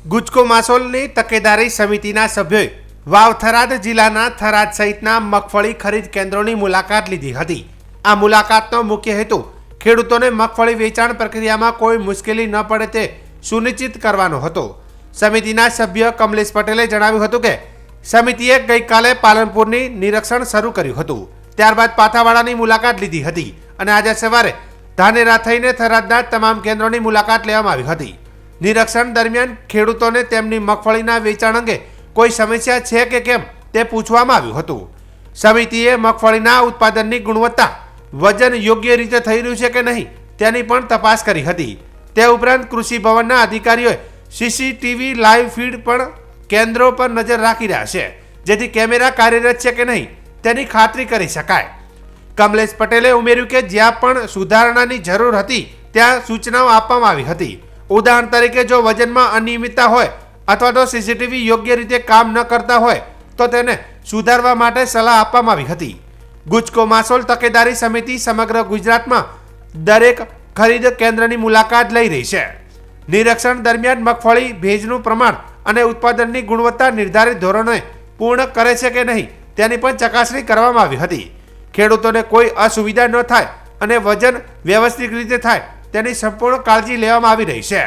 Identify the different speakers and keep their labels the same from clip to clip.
Speaker 1: ગુજકો માસોલની તકેદારી સમિતિના સભ્યોએ વાવ થરાદ જિલ્લાના થરાદ સહિતના મગફળી ખરીદ કેન્દ્રોની મુલાકાત લીધી હતી। આ મુલાકાતનો મુખ્ય હેતુ ખેડૂતોને મગફળી વેચાણ પ્રક્રિયામાં કોઈ મુશ્કેલી ન પડે તે સુનિશ્ચિત કરવાનો હતો। સમિતિના સભ્ય કમલેશ પટેલે જણાવ્યું હતું કે સમિતિએ ગઈકાલે પાલનપુરની નિરીક્ષણ શરૂ કર્યું હતું, ત્યારબાદ પાથાવાડાની મુલાકાત લીધી હતી અને આજે સવારે ધાનેરા થઈને થરાદના તમામ કેન્દ્રોની મુલાકાત લેવામાં આવી હતી। નિરીક્ષણ દરમિયાન ખેડૂતોને તેમની મગફળીના વેચાણ અંગે કોઈ સમસ્યા છે કે કેમ તે પૂછવામાં આવ્યું હતું। સમિતિએ મગફળીના ઉત્પાદનની ગુણવત્તા, વજન યોગ્ય રીતે થઈ રહ્યું છે કે નહીં તેની પણ તપાસ કરી હતી। તે ઉપરાંત કૃષિ ભવનના અધિકારીઓએ સીસીટીવી લાઈવ ફીડ પણ કેન્દ્રો પર નજર રાખી રહ્યા છે, જેથી કેમેરા કાર્યરત છે કે નહીં તેની ખાતરી કરી શકાય। કમલેશ પટેલે ઉમેર્યું કે જ્યાં પણ સુધારણાની જરૂર હતી ત્યાં સૂચનાઓ આપવામાં આવી હતી। ઉદાહરણ તરીકે જો વજનમાં અનિયમિતતા હોય અથવા તો સીસીટીવી યોગ્ય રીતે કામ ન કરતા હોય તો તેને સુધારવા માટે સલાહ આપવામાં આવી હતી। ગુજકો માસોલ તકેદારી સમિતિ સમગ્ર ગુજરાતમાં દરેક ખરીદ કેન્દ્રની મુલાકાત લઈ રહી છે। નિરીક્ષણ દરમિયાન મગફળી ભેજનું પ્રમાણ અને ઉત્પાદનની ગુણવત્તા નિર્ધારિત ધોરણોને પૂર્ણ કરે છે કે નહીં તેની પણ ચકાસણી કરવામાં આવી હતી। ખેડૂતોને કોઈ અસુવિધા ન થાય અને વજન વ્યવસ્થિત રીતે થાય તેની સંપૂર્ણ કાળજી લેવામાં આવી રહી છે।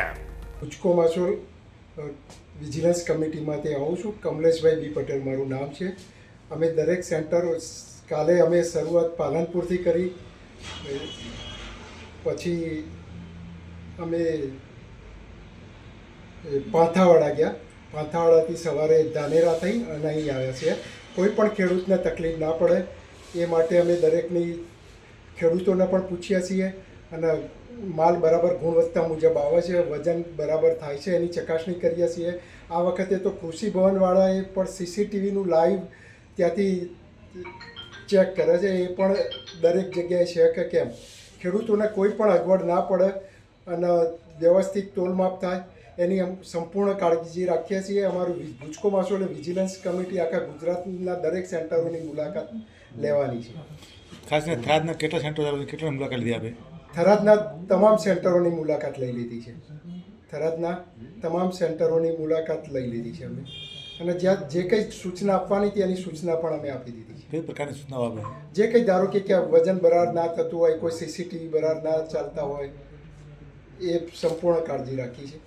Speaker 2: ગુજકો માસોલ વિજિલન્સ કમિટીમાંથી આવું છું। કમલેશભાઈ બી પટેલ મારું નામ છે। અમે દરેક સેન્ટર કાલે અમે શરૂઆત પાલનપુરથી કરી, પછી અમે પાથાવાડા ગયા, પાથાવાડાથી સવારે ધાનેરા થઈ અને અહીં આવ્યા છે। કોઈ પણ ખેડૂતને તકલીફ ના પડે એ માટે અમે દરેકની ખેડૂતોને પણ પૂછ્યા છીએ અને માલ બરાબર ગુણવત્તા મુજબ આવે છે, વજન બરાબર થાય છે એની ચકાસણી કરીએ છીએ। આ વખતે તો કૃષિ ભવનવાળાએ પણ સીસીટીવીનું લાઈવ ત્યાંથી ચેક કરે છે, એ પણ દરેક જગ્યાએ છે કે કેમ ખેડૂતોને કોઈ પણ અગવડ ના પડે અને વ્યવસ્થિત તોલમાપ થાય એની સંપૂર્ણ કાળજી રાખીએ છીએ। અમારું ગુજકો માસોલ વિજિલન્સ કમિટી આખા ગુજરાતના દરેક સેન્ટરોની મુલાકાત લેવાની છે।
Speaker 3: ખાસ કરીને થરાદના કેટલા સેન્ટરો કેટલા મુલાકાત લીધી આપે?
Speaker 2: થરાદના તમામ સેન્ટરોની મુલાકાત લઈ લીધી છે। થરાદના તમામ સેન્ટરોની મુલાકાત લઈ લીધી છે અમે, અને જ્યાં જે કંઈ સૂચના આપવાની હતી એની સૂચના પણ અમે આપી દીધી છે।
Speaker 3: કઈ પ્રકારની સૂચનાઓ આપે?
Speaker 2: જે કંઈ ધારો કે વજન બરાબર ના થતું હોય, કોઈ સીસીટીવી બરાબર ના ચાલતા હોય, એ સંપૂર્ણ કાળજી રાખી છે।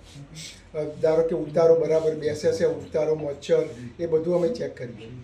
Speaker 2: ધારો કે ઉતારો બરાબર બેસે છે, ઉતારો મચ્છર એ બધું અમે ચેક કરીશું।